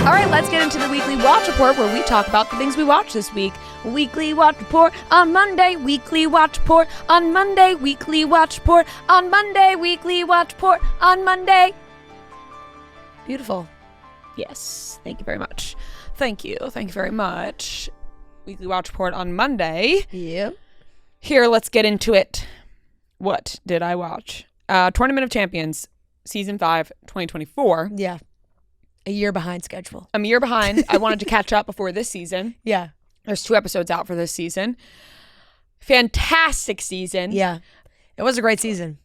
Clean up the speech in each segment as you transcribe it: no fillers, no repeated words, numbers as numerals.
All right, let's get into the weekly watch report where we talk about the things we watched this week. Weekly watch report on Monday, weekly watch report on Monday, weekly watch report on Monday, weekly watch report on Monday. Beautiful. Yes, thank you very much. Thank you very much. Weekly watch report on Monday. Yep. Here, let's get into it. What did I watch? Tournament of Champions, Season 5, 2024. Yeah. A year behind schedule. I'm a year behind. I wanted to catch up before this season. Yeah. There's 2 episodes out for this season. Fantastic season. Yeah. It was a great season.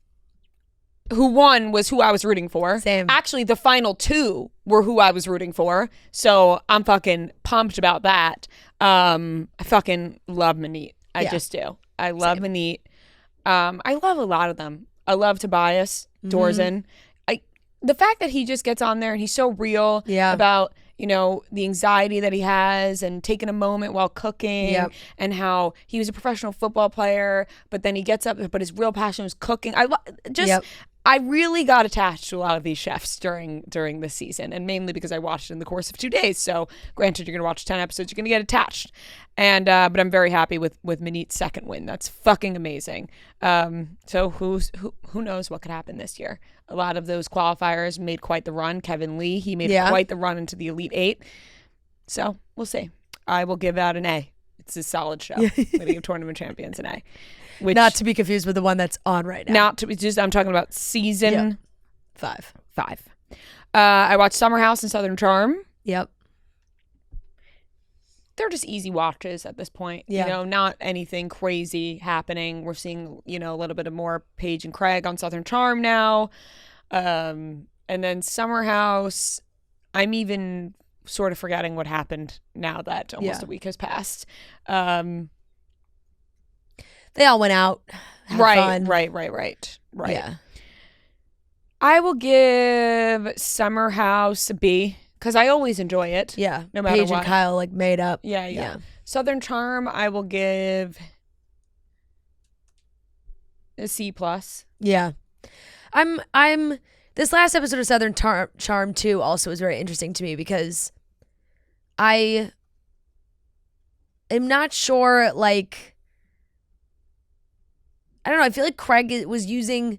Who won was who I was rooting for. Same. Actually, the final 2 were who I was rooting for. So I'm fucking pumped about that. I fucking love Manit. I just do. I love Manit. I love a lot of them. I love Tobias Dorzen. The fact that he just gets on there and he's so real about, you know, the anxiety that he has and taking a moment while cooking and how he was a professional football player, but then he gets up, but his real passion was cooking. I really got attached to a lot of these chefs during this season, and mainly because I watched it in the course of 2 days. So granted, you're going to watch 10 episodes, you're going to get attached. And but I'm very happy with Manit's second win. That's fucking amazing. So who knows what could happen this year? A lot of those qualifiers made quite the run. Kevin Lee, he made quite the run into the Elite 8. So we'll see. I will give that an A. It's a solid show. I'm going to give Tournament Champions an A. Which, not to be confused with the one that's on right now. Not to be just. I'm talking about season 5. I watched Summer House and Southern Charm. Yep. They're just easy watches at this point. Yeah. You know, not anything crazy happening. We're seeing, you know, a little bit of more Paige and Craig on Southern Charm now. And then Summer House, I'm even sort of forgetting what happened now that almost a week has passed. They all went out. Right. Yeah. I will give Summer House a B because I always enjoy it. Yeah. No matter Paige what. and Kyle like made up. Yeah. Southern Charm, I will give a C+. Yeah. I'm this last episode of Southern Charm too also was very interesting to me because I am not sure, like, I don't know, I feel like Craig was using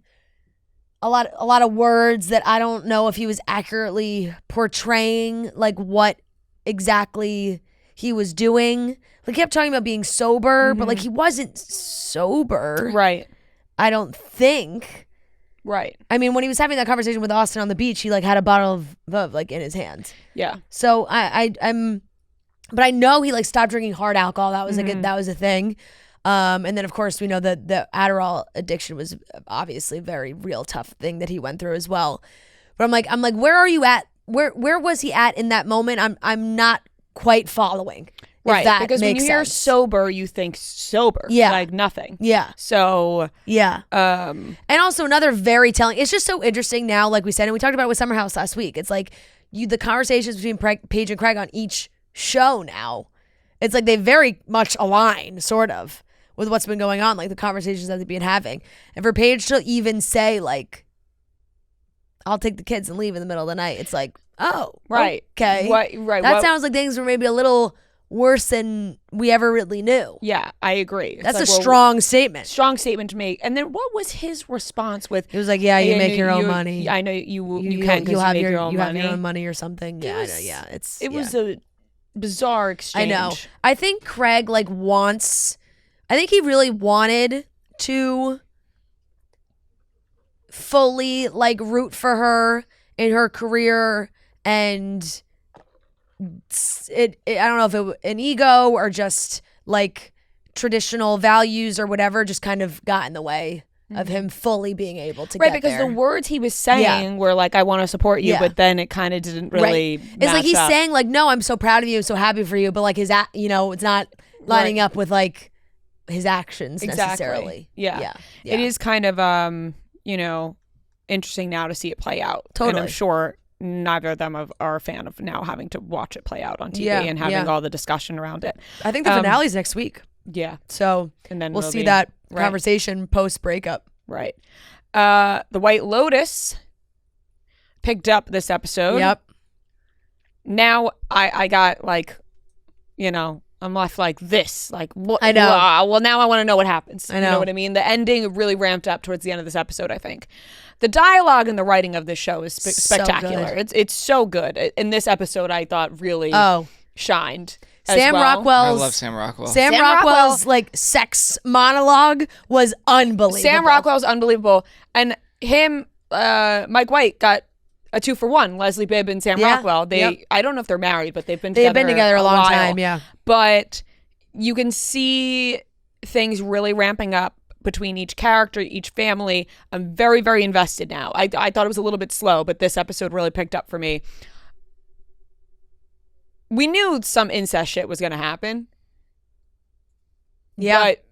a lot of words that I don't know if he was accurately portraying like what exactly he was doing. Like, he kept talking about being sober, but like he wasn't sober. Right. I don't think. Right. I mean, when he was having that conversation with Austin on the beach, he like had a bottle of Veuve like in his hand. Yeah. So but I know he like stopped drinking hard alcohol. That was like that was a thing. And then of course we know that the Adderall addiction was obviously a very real tough thing that he went through as well. But I'm like, where are you at? Where was he at in that moment? I'm not quite following. Right, that because when you hear sense. sober, you think sober. Yeah. Like nothing. Yeah. So. Yeah. And also another very telling, it's just so interesting now, like we said, and we talked about it with Summer House last week. It's like the conversations between Paige and Craig on each show now, it's like they very much align, sort of, with what's been going on, like the conversations that they've been having. And for Paige to even say, like, I'll take the kids and leave in the middle of the night, it's like, oh, right. Okay. Right. That sounds like things were maybe a little worse than we ever really knew. Yeah, I agree. That's like, a strong statement. Strong statement to make. And then what was his response with? He was like, "Yeah, you make your own money. I know you can because you make your own money. You have your own money or something." Yeah, I know. Yeah, it was a bizarre exchange. I know. I think Craig I think he really wanted to fully like root for her in her career, and I don't know if it was an ego or just like traditional values or whatever just kind of got in the way of him fully being able to get because there. The words he was saying were like, I want to support you, but then it kind of didn't really match It's like he's up. saying like, no, I'm so proud of you, I'm so happy for you, but like it's not lining up with like his actions necessarily. Yeah. It is kind of interesting now to see it play out. Totally. And I'm sure neither of them are a fan of now having to watch it play out on TV and having all the discussion around it. I think the finale's next week. Yeah. So and then we'll see that conversation post breakup. Right. The White Lotus picked up this episode. Yep. now I got like, you know, I'm left like this. Like, what? I know. Well, now I want to know what happens. I know. You know what I mean? The ending really ramped up towards the end of this episode, I think. The dialogue and the writing of this show is spectacular. It's so good. In this episode, I thought really shined. Sam well. Rockwell's I love Sam Rockwell. Sam Rockwell's like sex monologue was unbelievable. Sam Rockwell's unbelievable. And him, Mike White got a 2-for-1. Leslie Bibb and Sam Rockwell. I don't know if they're married, but they've been together a long while. time. Yeah. But you can see things really ramping up between each character, each family. I'm very, very invested now. I thought it was a little bit slow, but this episode really picked up for me. We knew some incest shit was going to happen. Yeah. But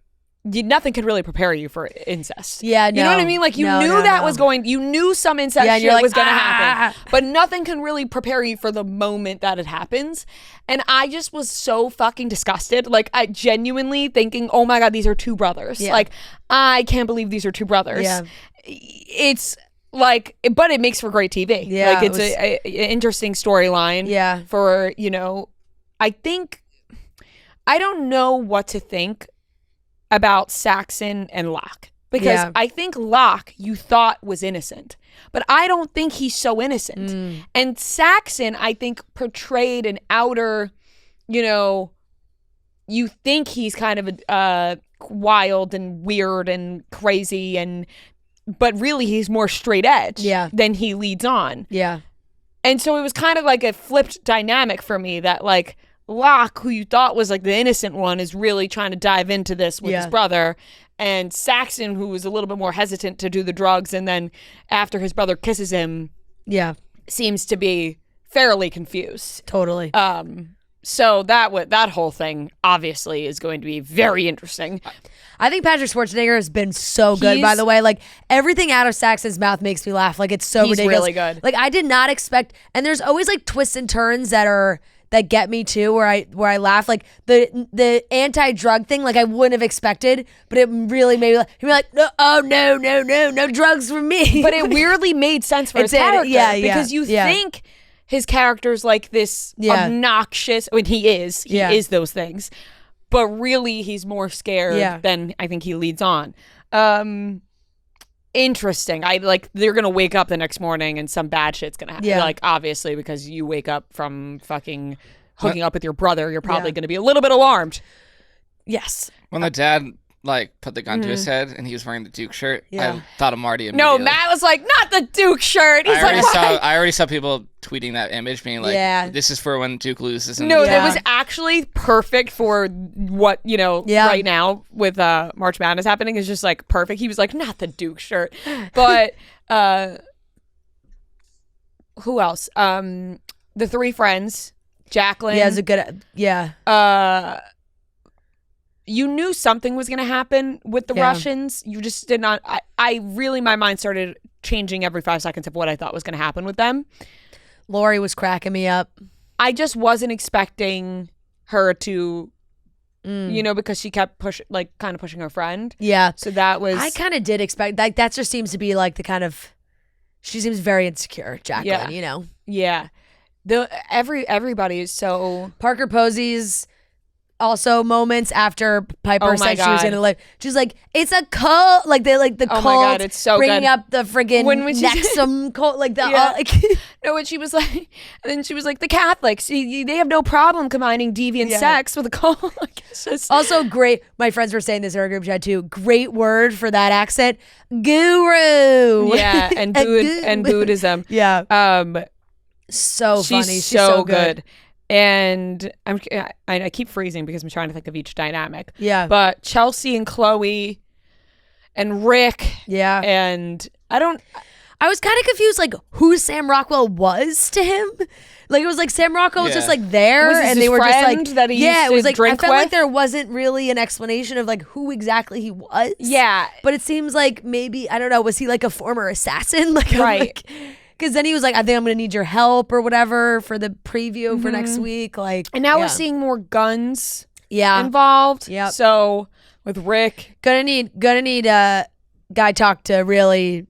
nothing could really prepare you for incest. Yeah, You know what I mean? Like, you knew that was going, you knew some incest shit was going to happen. But nothing can really prepare you for the moment that it happens. And I just was so fucking disgusted. Like, I genuinely thinking, oh my God, these are two brothers. Yeah. Like, I can't believe these are two brothers. Yeah. It's like, but it makes for great TV. Yeah, like, it's an interesting storyline. Yeah. For, you know, I don't know what to think about Saxon and Locke, because I think Locke you thought was innocent, but I don't think he's so innocent. And Saxon, I think, portrayed an outer, you know, you think he's kind of wild and weird and crazy, but really he's more straight edge than he leads on. Yeah. And so it was kind of like a flipped dynamic for me that, like, Locke, who you thought was like the innocent one, is really trying to dive into this with his brother. And Saxon, who was a little bit more hesitant to do the drugs, and then after his brother kisses him, seems to be fairly confused. Totally. So that whole thing obviously is going to be very interesting. I think Patrick Schwarzenegger has been so good, by the way. Like, everything out of Saxon's mouth makes me laugh. Like, it's so ridiculous. He's really good. Like, I did not expect, and there's always like twists and turns that get me too, where I laugh. Like the anti-drug thing, like I wouldn't have expected, but it really made me like, no drugs for me. But it weirdly made sense for his character, because you think his character's like this obnoxious, when he is those things, but really he's more scared than I think he leads on. Interesting. They're gonna wake up the next morning and some bad shit's gonna happen. Like, obviously, because you wake up from fucking hooking up with your brother, you're probably gonna be a little bit alarmed. Yes. When the dad like put the gun to his head and he was wearing the Duke shirt, I thought of Marty immediately. No, Matt was like, not the Duke shirt. He's I already saw people tweeting that image, being like, this is for when Duke loses. No, that was actually perfect for what, you know, right now with March Madness happening is just like perfect. He was like, not the Duke shirt. But who else? The three friends, Jacqueline. Yeah, it's a good, you knew something was going to happen with the Russians. You just did not. I really, my mind started changing every 5 seconds of what I thought was going to happen with them. Lori was cracking me up. I just wasn't expecting her to, you know, because she kept kind of pushing her friend. Yeah. So that was. I kind of did expect, like, that just seems to be like the kind of, she seems very insecure, Jacqueline, you know? Yeah. Everybody is so. Parker Posey's also moments after Piper said she was gonna live. She's like, it's a cult. Like the cult. Oh my God, it's so bringing good. up the friggin' Nexum cult. Like the no, when she was like, and then she was like, the Catholics, they have no problem combining deviant sex with a cult. Like, it's just. Also great. My friends were saying this in our group chat too. Great word for that accent, guru. Yeah, and Buddhism. Yeah. So funny. She's so good. And I keep freezing because I'm trying to think of each dynamic. Yeah. But Chelsea and Chloe and Rick. Yeah. And I was kind of confused, like, who Sam Rockwell was to him. Like, it was like Sam Rockwell was just like there, and they were just like, that he used it was to like drink I felt with? like there wasn't really an explanation of like who exactly he was. Yeah. But it seems like maybe, I don't know, was he like a former assassin? Like, right. Because then he was like, I think I'm going to need your help or whatever for the preview for next week. Like, and now we're seeing more guns Yeah. involved. Yep. So with Rick, gonna need guy talk to really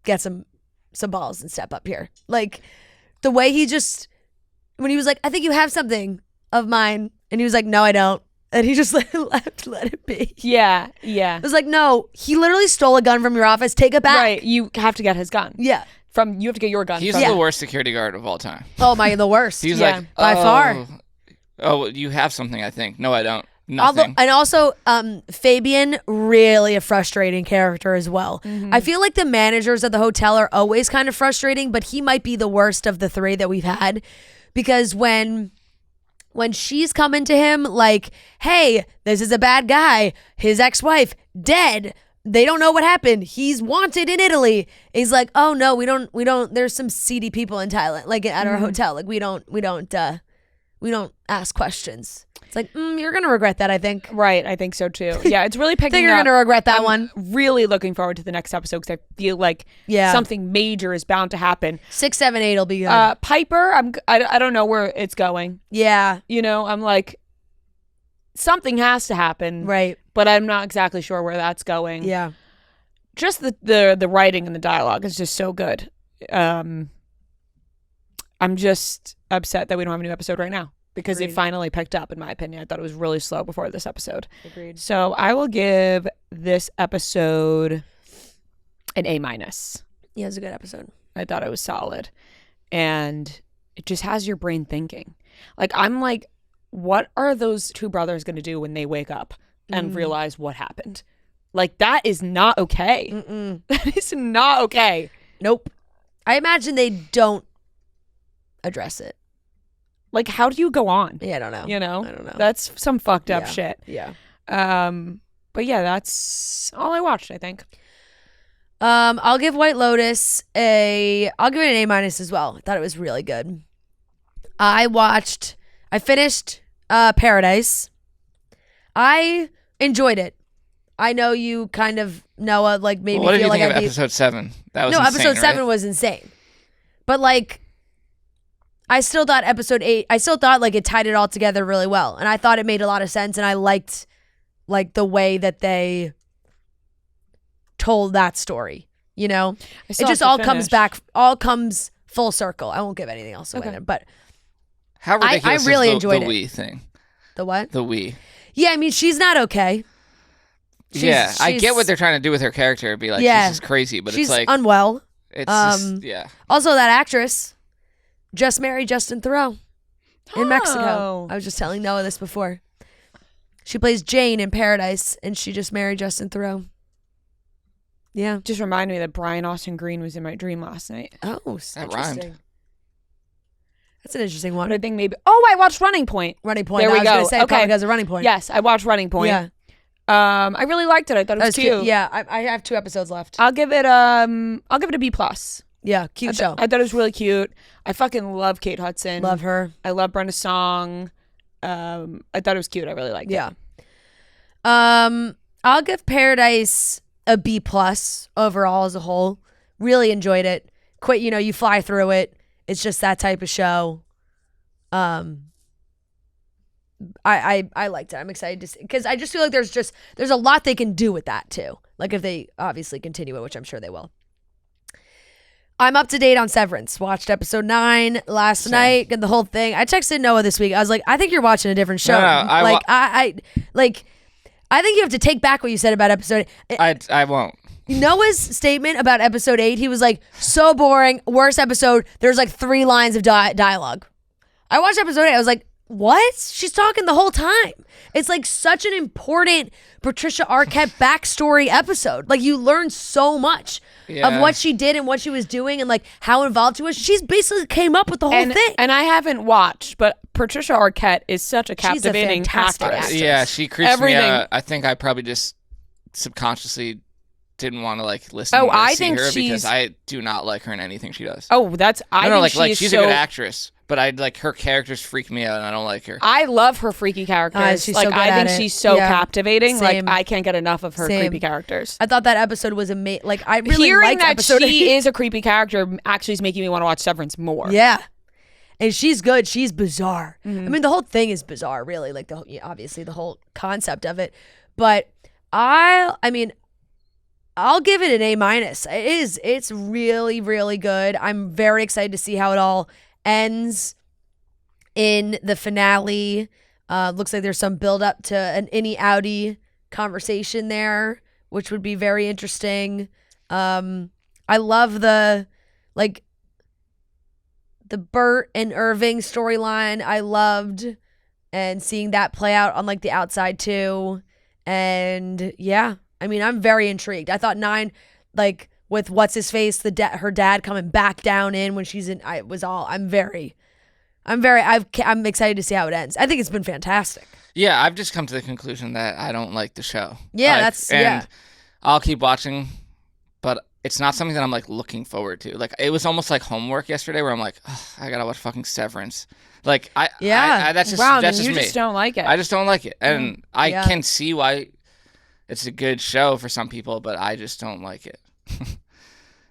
get some balls and step up here. Like the way he just when he was like, I think you have something of mine. And he was like, no, I don't. And he just let it be. Yeah, yeah. It was like, no, he literally stole a gun from your office. Take it back. Right, you have to get his gun. Yeah. You have to get your gun. He's from the worst security guard of all time. Oh my, the worst. He's Yeah. like, By far. Oh, you have something, I think. No, I don't. Nothing. And also, Fabian, really a frustrating character as well. I feel like the managers at the hotel are always kind of frustrating, but he might be the worst of the three that we've had, because when she's coming to him like, hey, this is a bad guy, his ex-wife dead, they don't know what happened, he's wanted in Italy, he's like, oh no, we don't there's some seedy people in Thailand, like at our hotel, like we don't ask questions. It's like, you're gonna regret that, I think. Right, I think so too. Yeah, it's really picking I think you're up. gonna regret that I'm one. Really looking forward to the next episode because I feel like something major is bound to happen. 6, 7, 8 will be good. Piper, I don't know where it's going. Yeah. You know, I'm like, something has to happen. Right. But I'm not exactly sure where that's going. Yeah. Just the writing and the dialogue is just so good. I'm just upset that we don't have a new episode right now. Because Agreed. it finally picked up, in my opinion. I thought it was really slow before this episode. Agreed. So I will give this episode an A-. Yeah, it's a good episode. I thought it was solid. And it just has your brain thinking. Like, I'm like, what are those two brothers going to do when they wake up and realize what happened? Like, that is not okay. That is not okay. Nope. I imagine they don't address it. Like, how do you go on? Yeah, I don't know. You know? I don't know. That's some fucked up shit. Yeah. But yeah, that's all I watched, I think. I'll give White Lotus I'll give it an A- as well. I thought it was really good. I finished Paradise. I enjoyed it. I know you kind of, Noah, like made me What did feel you like think of episode 7? That was insane, episode 7 right? was insane. But like, I still thought episode 8, like it tied it all together really well. And I thought it made a lot of sense. And I liked like the way that they told that story, you know? It just all comes full circle. I won't give anything else away. Okay. But How ridiculous I really is enjoyed the it. we thing? The what? The we. Yeah, I mean, she's not okay. I get what they're trying to do with her character. Be like, Yeah. she's just crazy. But She's it's like, unwell. it's just, yeah. Also, that actress just married Justin Theroux in Mexico. Oh. I was just telling Noah this before. She plays Jane in Paradise, and she just married Justin Theroux. Yeah. Just reminded me that Brian Austin Green was in my dream last night. Oh, That rhymed. That's an interesting But one. I think maybe. Oh, I watched Running Point. Running Point. There we I was gonna go. say Okay. probably because of Running Point. Yes, I watched Running Point. Yeah. I really liked it. I thought it was cute. Yeah, I have 2 episodes left. I'll give it a B+. Yeah, cute show. I thought it was really cute. I fucking love Kate Hudson. Love her. I love Brenda Song. I thought it was cute. I really liked Yeah. it. I'll give Paradise a B+ overall as a whole. Really enjoyed it. You fly through it. It's just that type of show. I liked it. I'm excited to see, because I just feel like there's a lot they can do with that too. Like if they obviously continue it, which I'm sure they will. I'm up to date on Severance. Watched episode 9 last night and the whole thing. I texted Noah this week. I was like, I think you're watching a different show. No, I think you have to take back what you said about episode 8. I won't. Noah's statement about episode 8, he was like, so boring, worst episode. There's like 3 lines of dialogue. I watched episode 8. I was like, what? She's talking the whole time. It's like such an important Patricia Arquette backstory episode. Like you learn so much of what she did and what she was doing and like how involved she was. She's basically came up with the whole thing. And I haven't watched, but Patricia Arquette is such a She's a captivating fantastic actress. actress. Yeah, she creeps Everything. me out. I think I probably just subconsciously didn't want to like listen Oh, or I see think her she's- because I do not like her in anything she does. Oh, I think like she's she's so, a good actress, but I like her characters freak me out and I don't like her. I love her freaky characters. She's like so good I at think it. she's so Yeah. captivating. Same. Like I can't get enough of her Same. creepy characters. I thought that episode was amazing. Like I really Hearing liked that episode 8. she is a creepy character actually is making me want to watch Severance more. Yeah. And she's good. She's bizarre. I mean, the whole thing is bizarre, really. Like obviously the whole concept of it. But I'll give it an A-. It's really, really good. I'm very excited to see how it all ends. in the finale. Looks like there's some build up to an innie outie conversation there, which would be very interesting. I love the Bert and Irving storyline. I loved, and seeing that play out on like the outside too. And yeah, I mean, I'm very intrigued. I thought 9, like with what's his face, her dad coming back down in when she's in. I'm excited to see how it ends. I think it's been fantastic. Yeah, I've just come to the conclusion that I don't like the show. Yeah, I'll keep watching, but it's not something that I'm like looking forward to. Like, it was almost like homework yesterday where I'm like, I gotta watch fucking Severance. Like, that's just you me. Just don't like it. I just don't like it, and I can see why it's a good show for some people, but I just don't like it.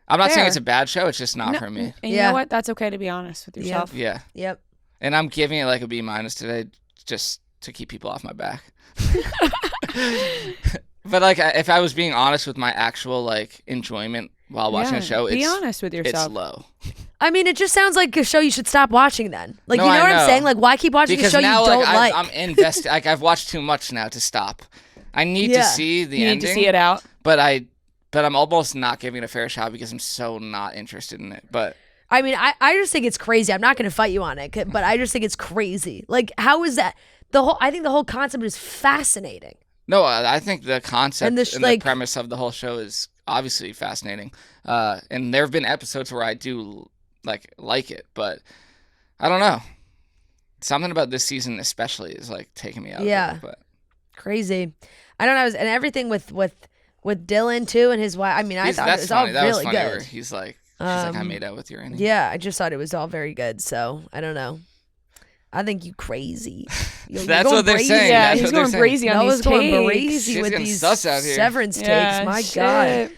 I'm not saying it's a bad show. It's just not for me. And you know what? That's okay to be honest with yourself. Yeah. Yep. And I'm giving it like a B- today, just to keep people off my back. But like, if I was being honest with my actual like enjoyment while watching a show, be honest with yourself. It's low. I mean, it just sounds like a show you should stop watching then. Like, No, you know I what I'm know. saying? Like, why keep watching a show now, you don't like? I'm invested. Like, I've watched too much now to stop. I need to see the ending. You need to see it out. But I'm almost not giving it a fair shot because I'm so not interested in it. But I mean, I just think it's crazy. I'm not going to fight you on it, but I just think it's crazy. Like, how is that? I think the whole concept is fascinating. no, I think the concept And and the premise of the whole show is obviously fascinating. And there have been episodes where I do like it, but I don't know. Something about this season especially is like taking me out. Yeah. Of it, but Crazy. I don't know. And everything with Dylan too and his wife. I mean, I thought it was all that was really funny good. where he's like I made out with your Annie. Yeah, I just thought it was all very good. So I don't know. I think you crazy. That's what they're saying. Yeah, That's he's what they're going saying. brazy on Noah's these going takes. brazy Shit's with getting these sus out here. Severance takes. Yeah, My shit. God.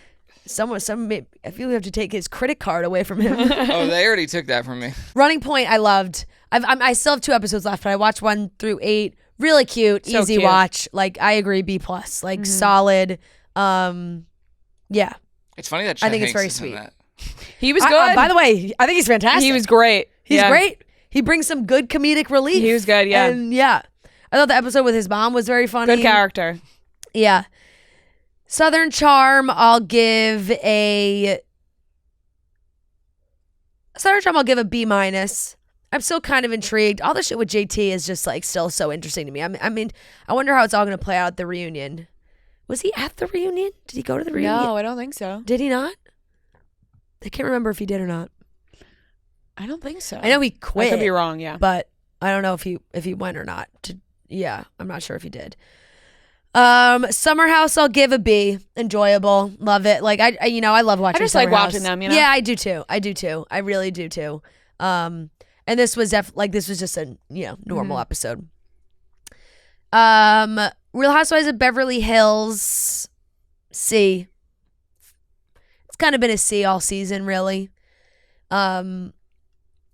I feel we have to take his credit card away from him. Oh, they already took that from me. Running Point, I loved. I still have 2 episodes left, but I watched 1 through 8. Really cute, So easy cute. watch. Like, I agree, B+. Like, solid. Yeah. It's funny that I think it's Hanks very is in sweet. that. He was good. By the way, I think he's fantastic. he was great. He's great. He brings some good comedic relief. He was good, yeah. And yeah. I thought the episode with his mom was very funny. Good character. Yeah. Southern Charm, I'll give a B-. I'm still kind of intrigued. All the shit with JT is just like still so interesting to me. I mean, I wonder how it's all going to play out at the reunion. Was he at the reunion? Did he go to the reunion? No, I don't think so. Did he not? I can't remember if he did or not. I don't think so. I know he quit. I could be wrong, yeah. But I don't know if he went or not. I'm not sure if he did. Summer House, I'll give a B. Enjoyable, love it. Like I love watching. I just Summer like House. watching them. You know. Yeah, I do too. I really do too. And this was this was just a normal episode. Real Housewives of Beverly Hills, C. It's kind of been a C all season, really.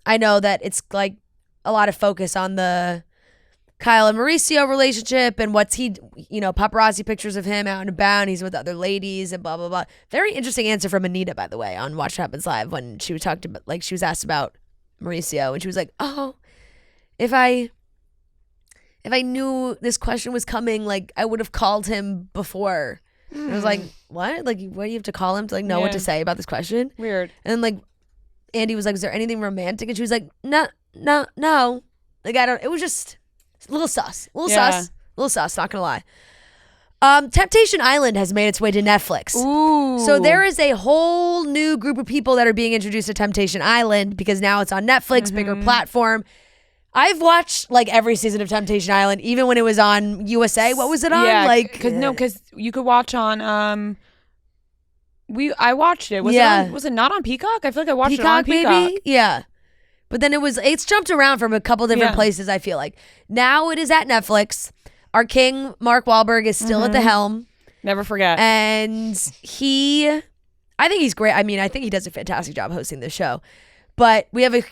I know that it's like a lot of focus on the Kyle and Mauricio relationship and what's paparazzi pictures of him out and about and he's with other ladies and blah, blah, blah. Very interesting answer from Anita, by the way, on Watch What Happens Live when she was she was asked about Mauricio and she was like, oh, if I knew this question was coming, like I would have called him before. And I was like, what? Like, what do you have to call him to know what to say about this question? Weird. And then Andy was like, is there anything romantic? And she was like, no. Like, it was just a little sus. Little sus, not gonna lie. Temptation Island has made its way to Netflix. Ooh. So there is a whole new group of people that are being introduced to Temptation Island because now it's on Netflix, bigger platform. I've watched every season of Temptation Island, even when it was on USA. What was it on? Yeah, because you could watch on. I watched it. Was it not on Peacock? I feel like I watched it on Peacock. Maybe? Yeah. But then it's jumped around from a couple different places, I feel like. Now it is at Netflix. Our king, Mark Wahlberg, is still at the helm. Never forget. And I think he's great. I mean, I think he does a fantastic job hosting this show. But we have a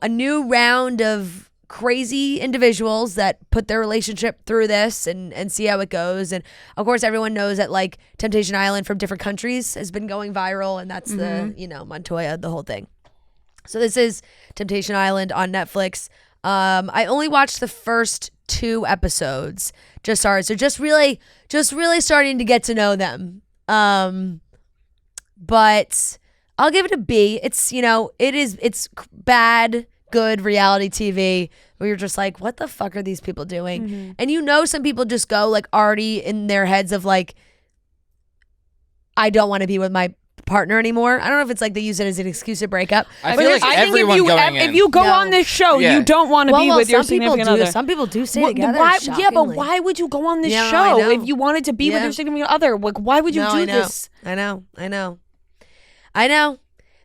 new round of crazy individuals that put their relationship through this and see how it goes. And of course, everyone knows that Temptation Island from different countries has been going viral, and that's the Montoya, the whole thing. So this is Temptation Island on Netflix. I only watched the first 2 episodes. Just started, so just really starting to get to know them. But I'll give it a B. It's it's bad, good reality TV where you're just like, what the fuck are these people doing? Mm-hmm. And some people just go like already in their heads of like, I don't want to be with my partner anymore. I don't know if it's like they use it as an excuse to break up. I feel like everyone going in. If you go No. on this show, Yeah. you don't want to be with your some people significant do. other. Some people do stay Wh- together. Why, yeah, but shockingly. why would you go on this Yeah, I show know. if you wanted to be with Yeah. your significant other? Like, why would you No, do I know. this? I know.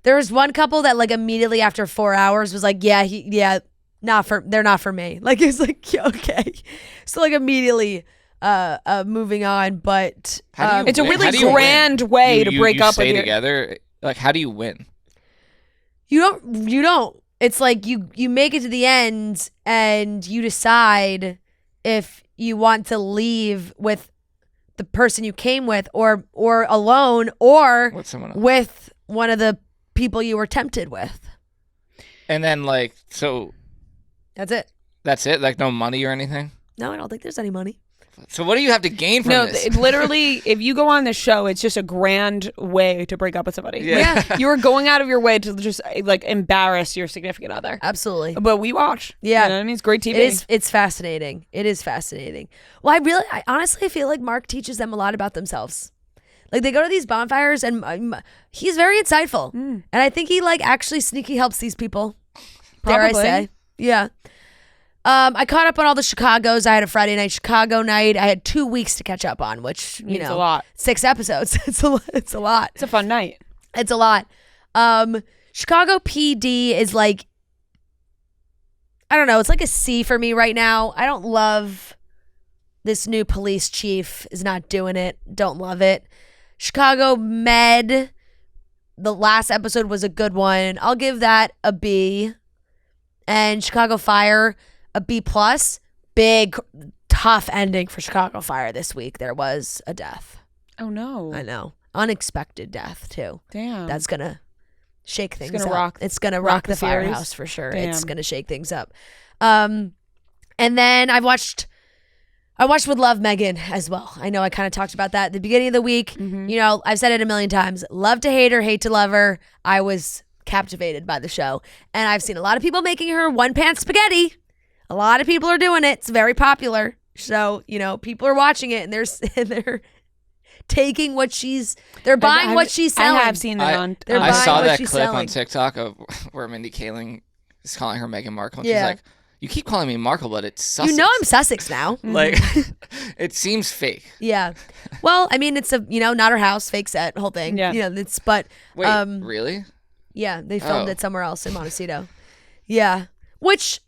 There was one couple that like immediately after 4 hours was like, they're not for me. Like it's like, yeah, okay. So like immediately moving on, but How do you It's a win? really How do you grand win? way You- to you- break you up stay with your. together. Like, how do you win? you don't. It's like you make it to the end and you decide if you want to leave with the person you came with or alone or With someone else. with one of the people you were tempted with. And then like, so That's it. that's it. Like, no money or anything. No, I don't think there's any money. So what do you have to gain from No, this? literally, if you go on this show, it's just a grand way to break up with somebody. Yeah. Like, you're going out of your way to just like embarrass your significant other. Absolutely. But we watch. Yeah. You know what I mean? It's great TV. It's fascinating. It is fascinating. Well, I honestly feel like Mark teaches them a lot about themselves. Like they go to these bonfires and he's very insightful. And I think he like actually sneaky helps these people. Dare I Probably. say. Yeah. I caught up on all the Chicagos. I had a Friday night Chicago night. I had 2 weeks to catch up on, which, It's a lot. 6 episodes. It's a lot. It's a fun night. It's a lot. Chicago PD is like, I don't know. It's like a C for me right now. I don't love this new police chief is not doing it. Don't love it. Chicago Med, the last episode was a good one. I'll give that a B. And Chicago Fire, a B plus. Big, tough ending for Chicago Fire this week. There was a death. Oh, no. I know. Unexpected death, too. Damn. That's going to shake things gonna up. rock- It's going to rock rock the the series. firehouse for sure. It's Damn. going to shake things up. And then I watched With Love Megan as well. I know I kind of talked about that at the beginning of the week. Mm-hmm. I've said it a million times. Love to hate her, hate to love her. I was captivated by the show. And I've seen a lot of people making her one-pan spaghetti. A lot of people are doing it. It's very popular. So, people are watching it and they're taking what they're buying what she's selling. I have seen that on. They're I buying saw what that she's clip selling. on TikTok of where Mindy Kaling is calling her Meghan Markle. And Yeah. she's like, you keep calling me Markle, but it's Sussex. I'm Sussex now. Like, it seems fake. Yeah. Well, I mean, it's a, not her house, fake set, whole thing. Yeah. But, Wait, really? yeah, they filmed Oh. it somewhere else in Montecito. Yeah. Which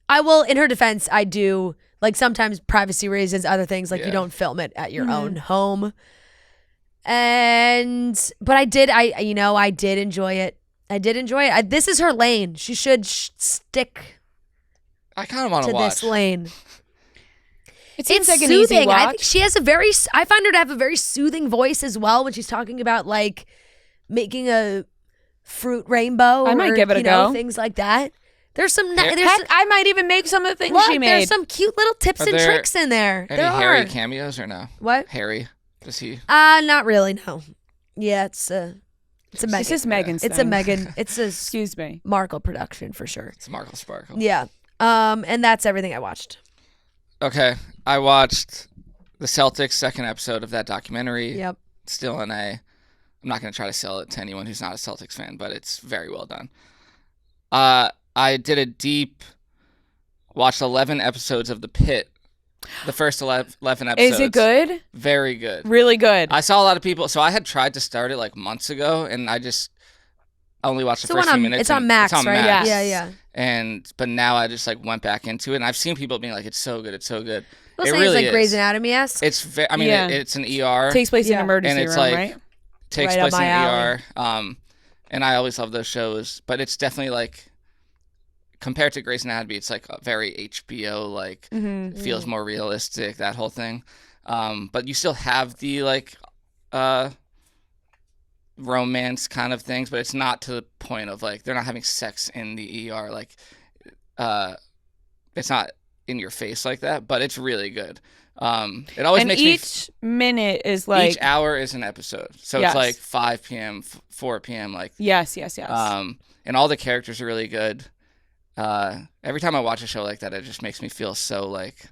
I will, in her defense, I do, like sometimes privacy reasons, other things, like you Yeah. don't film it at your own home. But I did enjoy it. This is her lane. She should stick I kind of want to to watch. this lane. It seems It's like an soothing. easy watch. I think she has I find her to have a very soothing voice as well when she's talking about like making a fruit rainbow. I might or, give it a you know, go. things like that. There's some. Heck, There's I might even make some of the things she made. There's some cute little tips Are and there tricks in there. Any There Harry are. cameos or no? What? Harry? Does he? Not really. No. Yeah, it's a Megan. This is Megan's It's a thing. Megan. It's a Excuse me. Markle production for sure. It's Markle Sparkle. Yeah. And that's everything I watched. Okay. I watched the Celtics second episode of that documentary. Yep. Still in a. I'm not going to try to sell it to anyone who's not a Celtics fan, but it's very well done. I did a deep. Watched 11 episodes of The Pit. The first 11 episodes. Is it good? Very good. Really good. I saw a lot of people. So I had tried to start it like months ago, and I only watched the So first few minutes. it's on and Max, it's on right? Max. Yeah. But now I just like went back into it, and I've seen people being like, "It's so good, it's so good." We'll It say really it's like Grey's is. Anatomy-esque. It's I mean, Yeah. it's an ER. Takes place in Yeah. an emergency And it's room, like- right? Takes right up place in my an ER. And I always love those shows, but it's definitely like compared to Grey's Anatomy, it's like a very HBO like Mm-hmm. feels more realistic, that whole thing. But you still have the like romance kind of things, but it's not to the point of like they're not having sex in the ER like it's not in your face like that, but it's really good. It always and makes each minute is like each hour is an episode, so Yes. it's like 5 p.m., 4 p.m. like yes. and all the characters are really good. Every time I watch a show like that, it just makes me feel so like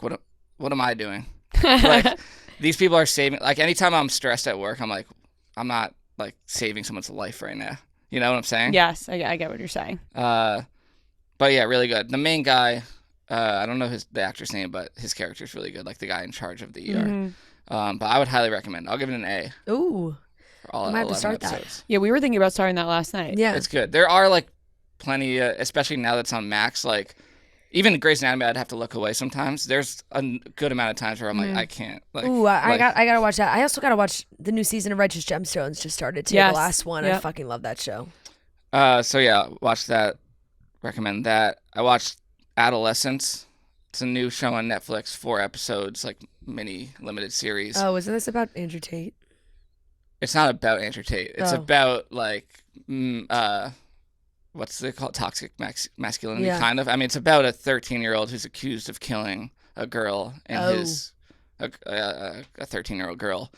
what am I doing? Like these people are saving. Like anytime I'm stressed at work, I'm like, I'm not like saving someone's life right now. You know what I'm saying? Yes, I get what you're saying. But yeah, really good. The main guy, I don't know the actor's name, but his character is really good. Like the guy in charge of the ER. Mm-hmm. But I would highly recommend. I'll give it an A. Ooh. For all I might have to 11 start that. episodes. Yeah, we were thinking about starting that last night. Yeah. It's good. There are like plenty, especially now that's on Max. Like even Grey's Anatomy, I'd have to look away sometimes. There's a good amount of times where I'm like, I can't. Like, Ooh, I gotta watch that. I also gotta watch the new season of Righteous Gemstones. Just started too. Yes. The last one. Yep. I fucking love that show. So yeah, watch that. Recommend that. I watched Adolescence. It's a new show on Netflix. 4 episodes, like mini limited series. Oh, isn't this about Andrew Tate? It's not about Andrew Tate. It's Oh. about like what's it called? Toxic masculinity, Yeah. kind of. I mean, it's about a 13-year-old who's accused of killing a girl and a 13-year-old girl,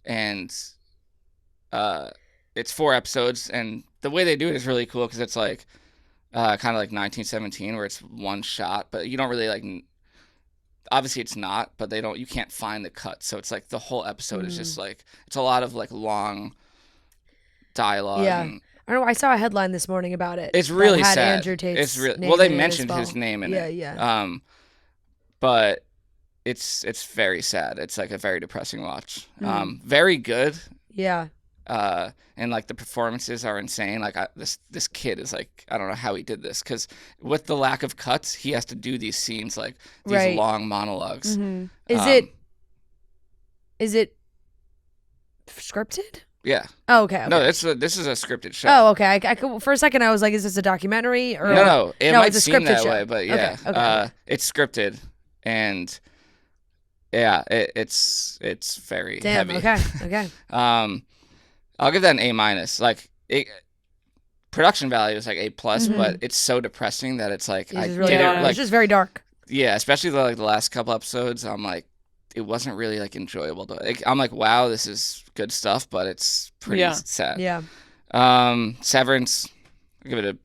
and it's 4 episodes, and the way they do it is really cool because it's like kind of like 1917 where it's one shot, but you don't really like. Obviously, it's not, but you can't find the cut, so it's like the whole episode is just like it's a lot of like long dialogue. Yeah. And I don't know. I saw a headline this morning about it. it's really that had sad. Andrew Tate's It's really name well. They in it as mentioned well. his name in it. Yeah. But it's very sad. It's like a very depressing watch. Very good. Yeah. And like the performances are insane. Like this kid is like, I don't know how he did this because with the lack of cuts, he has to do these scenes like these Right. long monologues. Mm-hmm. Is it scripted? Yeah. Oh, okay. No, this is a scripted show. Oh, okay. I could, for a second, I was like, is this a documentary? Or No, it No, might it's a seem scripted that show. way, but yeah, Okay. it's scripted, and yeah, it's very Damn. heavy. Okay. I'll give that an A-. Like production value is like A+, but it's so depressing that it's like It's just really didn't dark. like It's just very dark. yeah, especially the last couple episodes. I'm like, it wasn't really like enjoyable. I'm like, wow, this is good stuff, but it's pretty sad. Yeah. Severance, I'll give it a.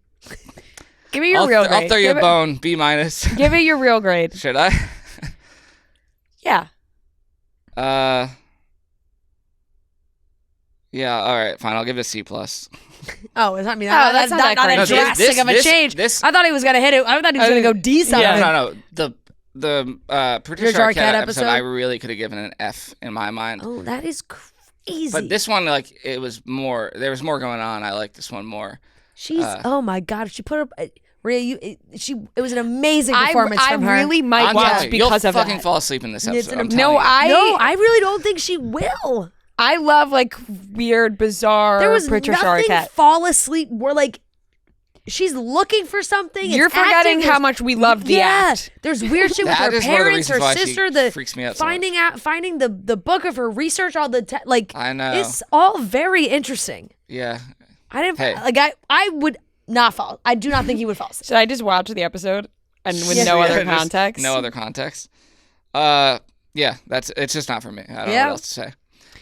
Give me your real grade. I'll throw you a bone. B-. Give it your real grade. Should I? Yeah. Yeah. All right. Fine. I'll give it a C+. Oh, I mean, Oh, that's not that a crazy. drastic of a change. I thought he was gonna hit it. I thought he was gonna go D something. No. The Patricia Arquette Arquette episode, episode? I really could have given an F in my mind. Oh, that is crazy. But this one, like, it was more. There was more going on. I like this one more. She's oh my god, she put up. Rhea, it was an amazing performance I from her. really might I'm watch telling you, because you'll of fucking that. fall asleep in this episode. I'm No, telling you. I really don't think she will. I love like weird, bizarre. There was Patricia nothing Arquette. fall asleep. We're like, she's looking for something. You're it's forgetting acting, how much we love the act. There's weird shit with That her is one of the parents, her reasons why she sister, the freaks me out so finding the book of her research, all the like. I know. It's all very interesting. Yeah. I didn't Hey. like. I would not fall. I do not think he would fall asleep. Should I just watch the episode and with Yes. no other Just context? No other context. Yeah. It's just not for me. I don't know what else to say.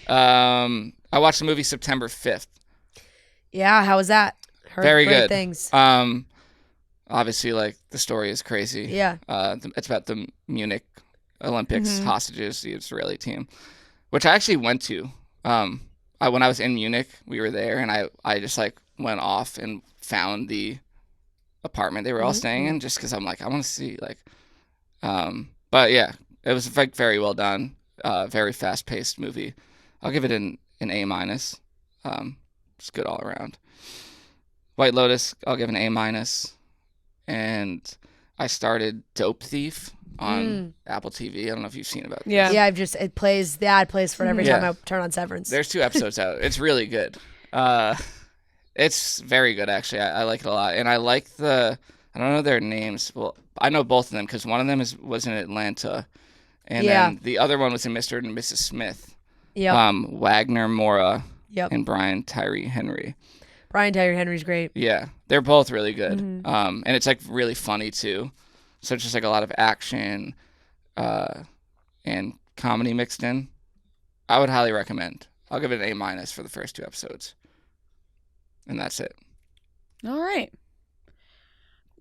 I watched the movie September 5th. Yeah, how was that? Heard Very great good. things. Obviously, like the story is crazy. Yeah. It's about the Munich Olympics hostages, the Israeli team, which I actually went to. When I was in Munich, we were there, and I just like went off and found the apartment they were all staying in, just because I'm like, I want to see like. But yeah, it was like very well done. Very fast paced movie. I'll give it an A-. It's good all around. White Lotus, I'll give an A-. And I started Dope Thief on Apple TV. I don't know if you've seen about this. Yeah. Yeah, the ad plays for it every Yeah. time I turn on Severance. There's 2 episodes out. It's really good. It's very good, actually. I like it a lot. And I like I don't know their names. Well, I know both of them because one of them was in Atlanta. And then the other one was in Mr. and Mrs. Smith. Yep. Wagner Mora Yep. and Brian Tyree Henry. Brian Tyree Henry's great. Yeah, they're both really good. And it's like really funny too. So it's just like a lot of action and comedy mixed in. I would highly recommend. I'll give it an A- for the first 2 episodes. And that's it. All right.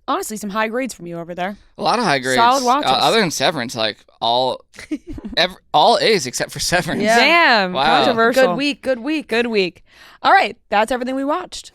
Honestly, some high grades from you over there. A lot of high grades. Solid watches. Other than Severance, like all A's except for Severance. Yeah. Damn. Wow. Controversial. Good week. Good week. All right. That's everything we watched.